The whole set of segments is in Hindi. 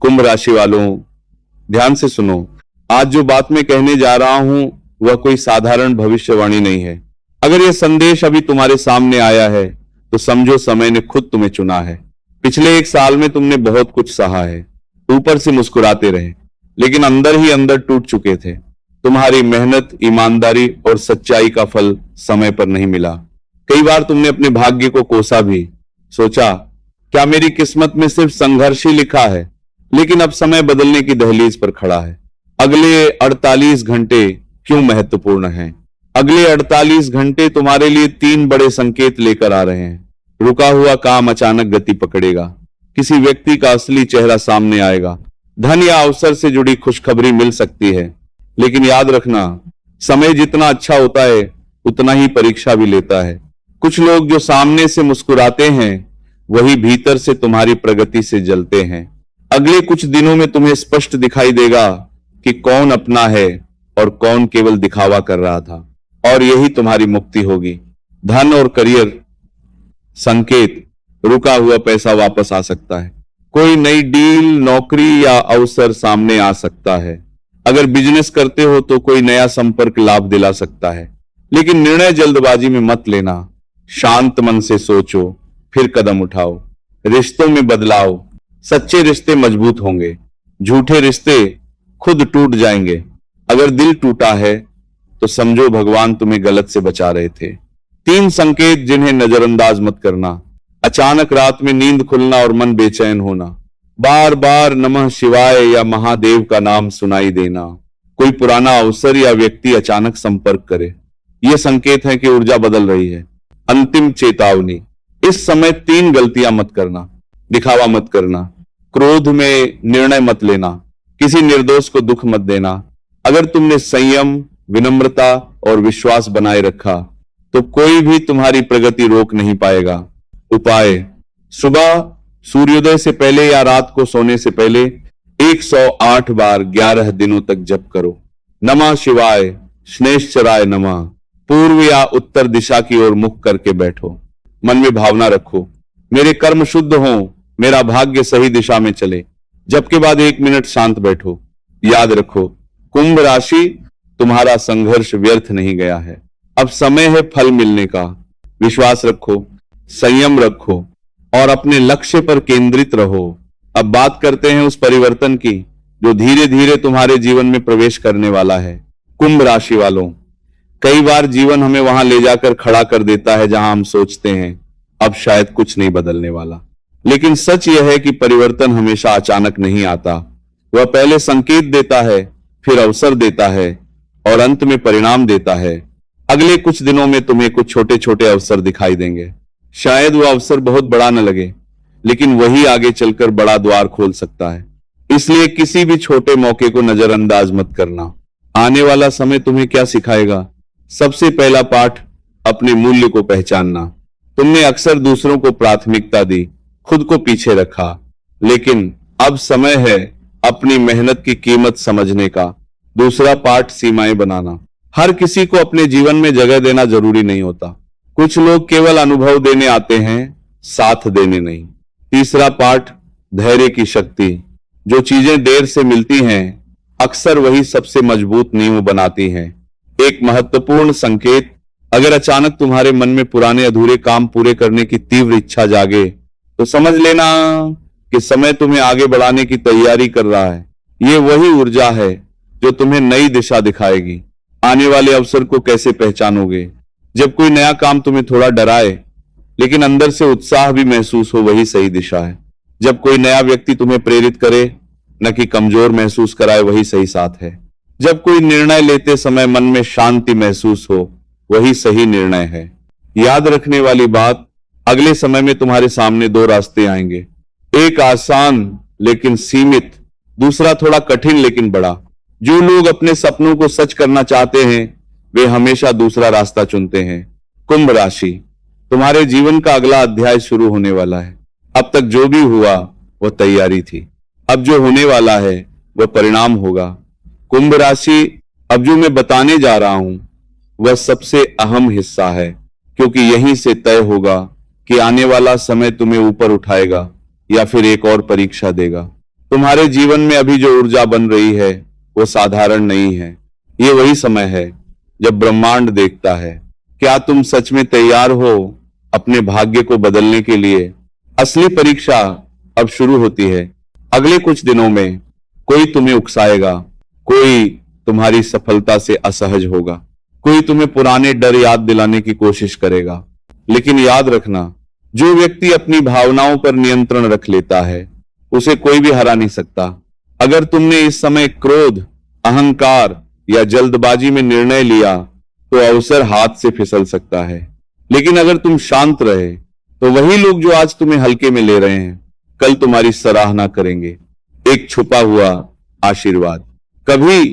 कुंभ राशि वालों, ध्यान से सुनो। आज जो बात मैं कहने जा रहा हूं वह कोई साधारण भविष्यवाणी नहीं है। अगर यह संदेश अभी तुम्हारे सामने आया है तो समझो समय ने खुद तुम्हें चुना है। पिछले 1 साल में तुमने बहुत कुछ सहा है, ऊपर से मुस्कुराते रहे, लेकिन अंदर ही अंदर टूट चुके थे। तुम्हारी मेहनत, ईमानदारी और सच्चाई का फल समय पर नहीं मिला। कई बार तुमने अपने भाग्य को कोसा भी, सोचा क्या मेरी किस्मत में सिर्फ संघर्ष ही लिखा है। लेकिन अब समय बदलने की दहलीज पर खड़ा है। अगले 48 घंटे क्यों महत्वपूर्ण हैं? अगले 48 घंटे तुम्हारे लिए 3 बड़े संकेत लेकर आ रहे हैं। रुका हुआ काम अचानक गति पकड़ेगा, किसी व्यक्ति का असली चेहरा सामने आएगा, धन या अवसर से जुड़ी खुशखबरी मिल सकती है। लेकिन याद रखना, समय जितना अच्छा होता है उतना ही परीक्षा भी लेता है। कुछ लोग जो सामने से मुस्कुराते हैं वही भीतर से तुम्हारी प्रगति से जलते हैं। अगले कुछ दिनों में तुम्हें स्पष्ट दिखाई देगा कि कौन अपना है और कौन केवल दिखावा कर रहा था, और यही तुम्हारी मुक्ति होगी। धन और करियर संकेत, रुका हुआ पैसा वापस आ सकता है। कोई नई डील, नौकरी या अवसर सामने आ सकता है। अगर बिजनेस करते हो तो कोई नया संपर्क लाभ दिला सकता है। लेकिन निर्णय जल्दबाजी में मत लेना। शांत मन से सोचो, फिर कदम उठाओ। रिश्तों में बदलाव, सच्चे रिश्ते मजबूत होंगे, झूठे रिश्ते खुद टूट जाएंगे। अगर दिल टूटा है तो समझो भगवान तुम्हें गलत से बचा रहे थे। 3 संकेत जिन्हें नजरअंदाज मत करना। अचानक रात में नींद खुलना और मन बेचैन होना। बार बार नमः शिवाय या महादेव का नाम सुनाई देना। कोई पुराना अवसर या व्यक्ति अचानक संपर्क करे। ये संकेत है कि ऊर्जा बदल रही है। अंतिम चेतावनी, इस समय 3 गलतियां मत करना। दिखावा मत करना, क्रोध में निर्णय मत लेना, किसी निर्दोष को दुख मत देना। अगर तुमने संयम, विनम्रता और विश्वास बनाए रखा तो कोई भी तुम्हारी प्रगति रोक नहीं पाएगा। उपाय, सुबह सूर्योदय से पहले या रात को सोने से पहले 108 बार 11 दिनों तक जप करो। नमः शिवाय, शनैश्चराय नमः। पूर्व या उत्तर दिशा की ओर मुख करके बैठो। मन में भावना रखो, मेरे कर्म शुद्ध हों, मेरा भाग्य सही दिशा में चले। जप के बाद 1 मिनट शांत बैठो। याद रखो, कुंभ राशि, तुम्हारा संघर्ष व्यर्थ नहीं गया है। अब समय है फल मिलने का। विश्वास रखो, संयम रखो और अपने लक्ष्य पर केंद्रित रहो। अब बात करते हैं उस परिवर्तन की जो धीरे धीरे तुम्हारे जीवन में प्रवेश करने वाला है। कुंभ राशि वालों, कई बार जीवन हमें वहां ले जाकर खड़ा कर देता है जहां हम सोचते हैं अब शायद कुछ नहीं बदलने वाला। लेकिन सच यह है कि परिवर्तन हमेशा अचानक नहीं आता। वह पहले संकेत देता है, फिर अवसर देता है और अंत में परिणाम देता है। अगले कुछ दिनों में तुम्हें कुछ छोटे छोटे अवसर दिखाई देंगे। शायद वह अवसर बहुत बड़ा न लगे, लेकिन वही आगे चलकर बड़ा द्वार खोल सकता है। इसलिए किसी भी छोटे मौके को नजरअंदाज मत करना। आने वाला समय तुम्हें क्या सिखाएगा? सबसे पहला पाठ, अपने मूल्य को पहचानना। तुमने अक्सर दूसरों को प्राथमिकता दी, खुद को पीछे रखा, लेकिन अब समय है अपनी मेहनत की कीमत समझने का। दूसरा पाठ, सीमाएं बनाना। हर किसी को अपने जीवन में जगह देना जरूरी नहीं होता। कुछ लोग केवल अनुभव देने आते हैं, साथ देने नहीं। तीसरा पाठ, धैर्य की शक्ति। जो चीजें देर से मिलती हैं अक्सर वही सबसे मजबूत नींव बनाती हैं। एक महत्वपूर्ण संकेत, अगर अचानक तुम्हारे मन में पुराने अधूरे काम पूरे करने की तीव्र इच्छा जागे तो समझ लेना कि समय तुम्हें आगे बढ़ाने की तैयारी कर रहा है। ये वही ऊर्जा है जो तुम्हें नई दिशा दिखाएगी। आने वाले अवसर को कैसे पहचानोगे? जब कोई नया काम तुम्हें थोड़ा डराए लेकिन अंदर से उत्साह भी महसूस हो, वही सही दिशा है। जब कोई नया व्यक्ति तुम्हें प्रेरित करे, न कि कमजोर महसूस कराए, वही सही साथ है। जब कोई निर्णय लेते समय मन में शांति महसूस हो, वही सही निर्णय है। याद रखने वाली बात, अगले समय में तुम्हारे सामने 2 रास्ते आएंगे। एक आसान लेकिन सीमित, दूसरा थोड़ा कठिन लेकिन बड़ा। जो लोग अपने सपनों को सच करना चाहते हैं वे हमेशा दूसरा रास्ता चुनते हैं। कुंभ राशि, तुम्हारे जीवन का अगला अध्याय शुरू होने वाला है। अब तक जो भी हुआ वह तैयारी थी, अब जो होने वाला है वह परिणाम होगा। कुंभ राशि, अब जो मैं बताने जा रहा हूं वह सबसे अहम हिस्सा है, क्योंकि यहीं से तय होगा कि आने वाला समय तुम्हें ऊपर उठाएगा या फिर एक और परीक्षा देगा। तुम्हारे जीवन में अभी जो ऊर्जा बन रही है वो साधारण नहीं है। ये वही समय है जब ब्रह्मांड देखता है क्या तुम सच में तैयार हो अपने भाग्य को बदलने के लिए। असली परीक्षा अब शुरू होती है। अगले कुछ दिनों में कोई तुम्हें उकसाएगा, कोई तुम्हारी सफलता से असहज होगा, कोई तुम्हें पुराने डर याद दिलाने की कोशिश करेगा। लेकिन याद रखना, जो व्यक्ति अपनी भावनाओं पर नियंत्रण रख लेता है उसे कोई भी हरा नहीं सकता। अगर तुमने इस समय क्रोध, अहंकार या जल्दबाजी में निर्णय लिया तो अवसर हाथ से फिसल सकता है। लेकिन अगर तुम शांत रहे तो वही लोग जो आज तुम्हें हल्के में ले रहे हैं कल तुम्हारी सराहना करेंगे। एक छुपा हुआ आशीर्वाद। कभी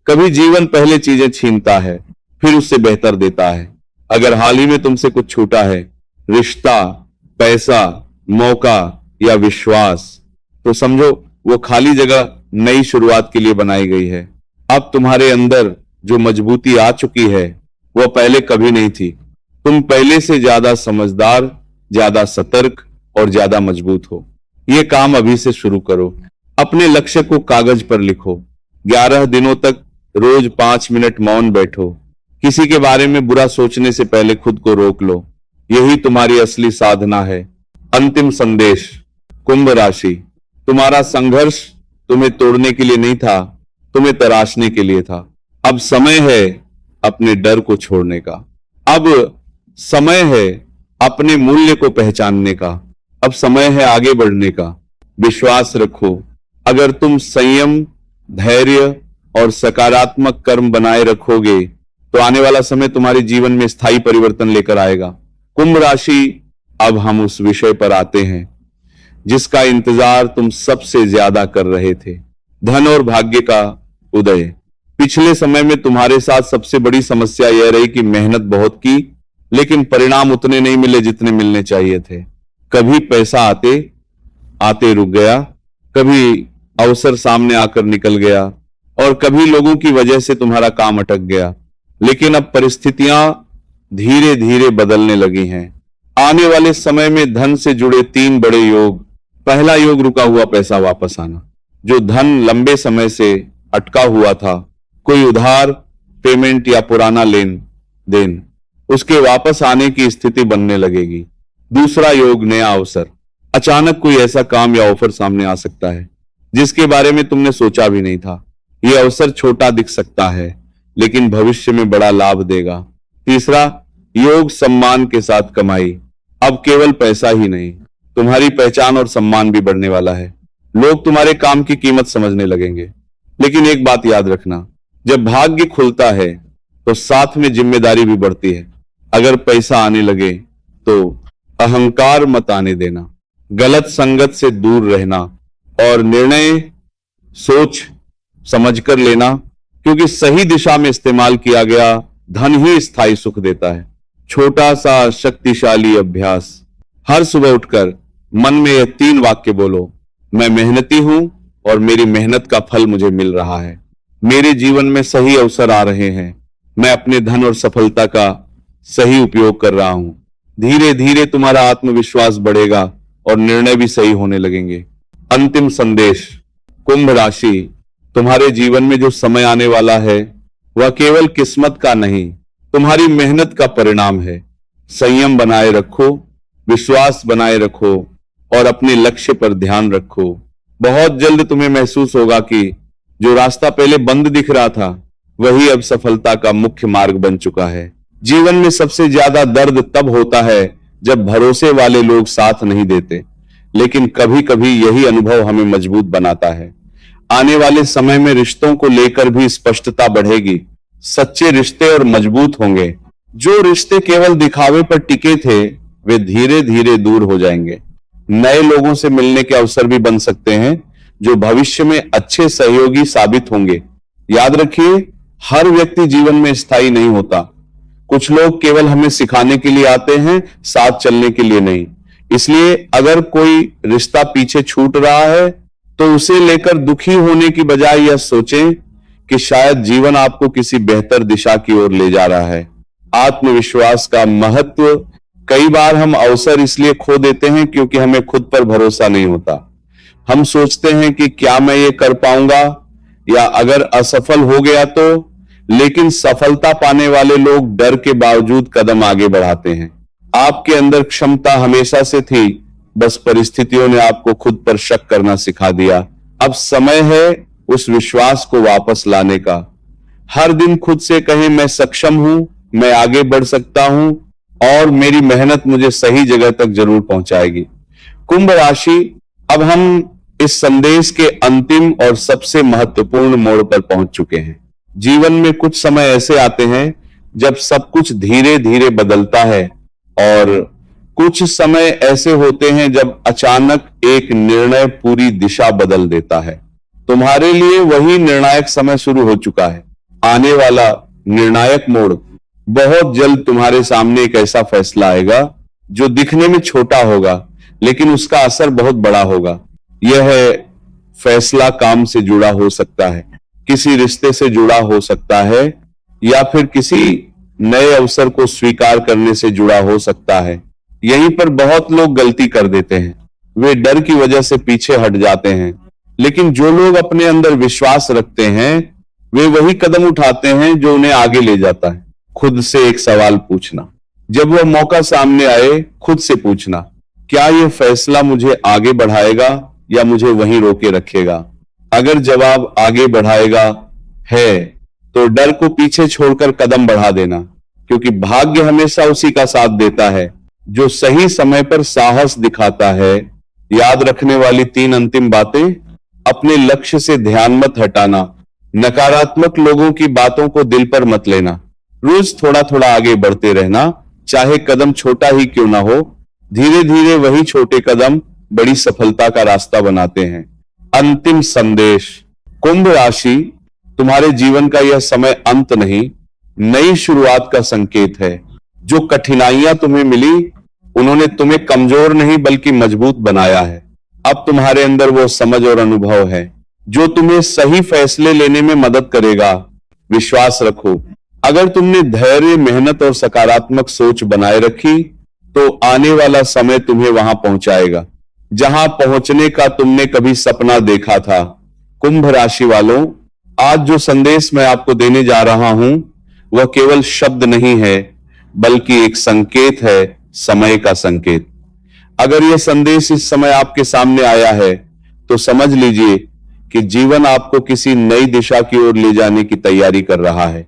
कभी जीवन पहले चीजें छीनता है फिर उससे बेहतर देता है। अगर हाल ही में तुमसे कुछ छूटा है, रिश्ता, पैसा, मौका या विश्वास, तो समझो वो खाली जगह नई शुरुआत के लिए बनाई गई है। अब तुम्हारे अंदर जो मजबूती आ चुकी है वो पहले कभी नहीं थी। तुम पहले से ज्यादा समझदार, ज्यादा सतर्क और ज्यादा मजबूत हो। ये काम अभी से शुरू करो। अपने लक्ष्य को कागज पर लिखो। 11 दिनों तक रोज 5 मिनट मौन बैठो। किसी के बारे में बुरा सोचने से पहले खुद को रोक लो। यही तुम्हारी असली साधना है। अंतिम संदेश। कुंभ राशि, तुम्हारा संघर्ष तुम्हें तोड़ने के लिए नहीं था, तुम्हें तराशने के लिए था। अब समय है अपने डर को छोड़ने का। अब समय है अपने मूल्य को पहचानने का। अब समय है आगे बढ़ने का। विश्वास रखो, अगर तुम संयम, धैर्य और सकारात्मक कर्म बनाए रखोगे तो आने वाला समय तुम्हारे जीवन में स्थायी परिवर्तन लेकर आएगा। कुंभ राशि, अब हम उस विषय पर आते हैं जिसका इंतजार तुम सबसे ज्यादा कर रहे थे, धन और भाग्य का उदय। पिछले समय में तुम्हारे साथ सबसे बड़ी समस्या यह रही कि मेहनत बहुत की लेकिन परिणाम उतने नहीं मिले जितने मिलने चाहिए थे। कभी पैसा आते आते रुक गया, कभी अवसर सामने आकर निकल गया और कभी लोगों की वजह से तुम्हारा काम अटक गया। लेकिन अब परिस्थितियां धीरे धीरे बदलने लगी हैं। आने वाले समय में धन से जुड़े 3 बड़े योग। पहला योग, रुका हुआ पैसा वापस आना। जो धन लंबे समय से अटका हुआ था, कोई उधार, पेमेंट या पुराना लेन देन, उसके वापस आने की स्थिति बनने लगेगी। दूसरा योग, नया अवसर। अचानक कोई ऐसा काम या ऑफर सामने आ सकता है जिसके बारे में तुमने सोचा भी नहीं था। यह अवसर छोटा दिख सकता है लेकिन भविष्य में बड़ा लाभ देगा। तीसरा योग, सम्मान के साथ कमाई। अब केवल पैसा ही नहीं, तुम्हारी पहचान और सम्मान भी बढ़ने वाला है। लोग तुम्हारे काम की कीमत समझने लगेंगे। लेकिन एक बात याद रखना, जब भाग्य खुलता है तो साथ में जिम्मेदारी भी बढ़ती है। अगर पैसा आने लगे तो अहंकार मत आने देना, गलत संगत से दूर रहना और निर्णय सोच समझकर लेना, क्योंकि सही दिशा में इस्तेमाल किया गया धन ही स्थायी सुख देता है। छोटा सा शक्तिशाली अभ्यास। हर सुबह उठकर मन में यह 3 वाक्य बोलो, मैं मेहनती हूं और मेरी मेहनत का फल मुझे मिल रहा है। मेरे जीवन में सही अवसर आ रहे हैं। मैं अपने धन और सफलता का सही उपयोग कर रहा हूं। धीरे धीरे तुम्हारा आत्मविश्वास बढ़ेगा और निर्णय भी सही होने लगेंगे। अंतिम संदेश। कुंभ राशि, तुम्हारे जीवन में जो समय आने वाला है वह केवल किस्मत का नहीं, तुम्हारी मेहनत का परिणाम है। संयम बनाए रखो, विश्वास बनाए रखो और अपने लक्ष्य पर ध्यान रखो। बहुत जल्द तुम्हें महसूस होगा कि जो रास्ता पहले बंद दिख रहा था वही अब सफलता का मुख्य मार्ग बन चुका है। जीवन में सबसे ज्यादा दर्द तब होता है जब भरोसे वाले लोग साथ नहीं देते, लेकिन कभी कभी यही अनुभव हमें मजबूत बनाता है। आने वाले समय में रिश्तों को लेकर भी स्पष्टता बढ़ेगी। सच्चे रिश्ते और मजबूत होंगे। जो रिश्ते केवल दिखावे पर टिके थे वे धीरे धीरे दूर हो जाएंगे। नए लोगों से मिलने के अवसर भी बन सकते हैं जो भविष्य में अच्छे सहयोगी साबित होंगे। याद रखिए, हर व्यक्ति जीवन में स्थायी नहीं होता। कुछ लोग केवल हमें सिखाने के लिए आते हैं, साथ चलने के लिए नहीं। इसलिए अगर कोई रिश्ता पीछे छूट रहा है तो उसे लेकर दुखी होने की बजाय यह सोचें कि शायद जीवन आपको किसी बेहतर दिशा की ओर ले जा रहा है। आत्मविश्वास का महत्व। कई बार हम अवसर इसलिए खो देते हैं क्योंकि हमें खुद पर भरोसा नहीं होता। हम सोचते हैं कि क्या मैं ये कर पाऊंगा, या अगर असफल हो गया तो। लेकिन सफलता पाने वाले लोग डर के बावजूद कदम आगे बढ़ाते हैं। आपके अंदर क्षमता हमेशा से थी, बस परिस्थितियों ने आपको खुद पर शक करना सिखा दिया। अब समय है उस विश्वास को वापस लाने का। हर दिन खुद से कहें, मैं सक्षम हूं, मैं आगे बढ़ सकता हूं और मेरी मेहनत मुझे सही जगह तक जरूर पहुंचाएगी। कुंभ राशि, अब हम इस संदेश के अंतिम और सबसे महत्वपूर्ण मोड़ पर पहुंच चुके हैं। जीवन में कुछ समय ऐसे आते हैं जब सब कुछ धीरे धीरे बदलता है, और कुछ समय ऐसे होते हैं जब अचानक एक निर्णय पूरी दिशा बदल देता है। तुम्हारे लिए वही निर्णायक समय शुरू हो चुका है। आने वाला निर्णायक मोड़, बहुत जल्द तुम्हारे सामने एक ऐसा फैसला आएगा जो दिखने में छोटा होगा, लेकिन उसका असर बहुत बड़ा होगा। यह फैसला काम से जुड़ा हो सकता है, किसी रिश्ते से जुड़ा हो सकता है, या फिर किसी नए अवसर को स्वीकार करने से जुड़ा हो सकता है। यहीं पर बहुत लोग गलती कर देते हैं। वे डर की वजह से पीछे हट जाते हैं, लेकिन जो लोग अपने अंदर विश्वास रखते हैं वे वही कदम उठाते हैं जो उन्हें आगे ले जाता है। खुद से एक सवाल पूछना, जब वह मौका सामने आए खुद से पूछना, क्या यह फैसला मुझे आगे बढ़ाएगा या मुझे वहीं रोके रखेगा। अगर जवाब आगे बढ़ाएगा है तो डर को पीछे छोड़कर कदम बढ़ा देना, क्योंकि भाग्य हमेशा उसी का साथ देता है जो सही समय पर साहस दिखाता है। याद रखने वाली 3 अंतिम बातें, अपने लक्ष्य से ध्यान मत हटाना, नकारात्मक लोगों की बातों को दिल पर मत लेना, रोज थोड़ा थोड़ा आगे बढ़ते रहना, चाहे कदम छोटा ही क्यों ना हो। धीरे धीरे वही छोटे कदम बड़ी सफलता का रास्ता बनाते हैं। अंतिम संदेश, कुंभ राशि, तुम्हारे जीवन का यह समय अंत नहीं, नई शुरुआत का संकेत है। जो कठिनाइयां तुम्हें मिली उन्होंने तुम्हें कमजोर नहीं बल्कि मजबूत बनाया है। अब तुम्हारे अंदर वो समझ और अनुभव है जो तुम्हें सही फैसले लेने में मदद करेगा। विश्वास रखो, अगर तुमने धैर्य, मेहनत और सकारात्मक सोच बनाए रखी तो आने वाला समय तुम्हें वहां पहुंचाएगा जहां पहुंचने का तुमने कभी सपना देखा था। कुंभ राशि वालों, आज जो संदेश मैं आपको देने जा रहा हूं वह केवल शब्द नहीं है बल्कि एक संकेत है, समय का संकेत। अगर यह संदेश इस समय आपके सामने आया है तो समझ लीजिए कि जीवन आपको किसी नई दिशा की ओर ले जाने की तैयारी कर रहा है।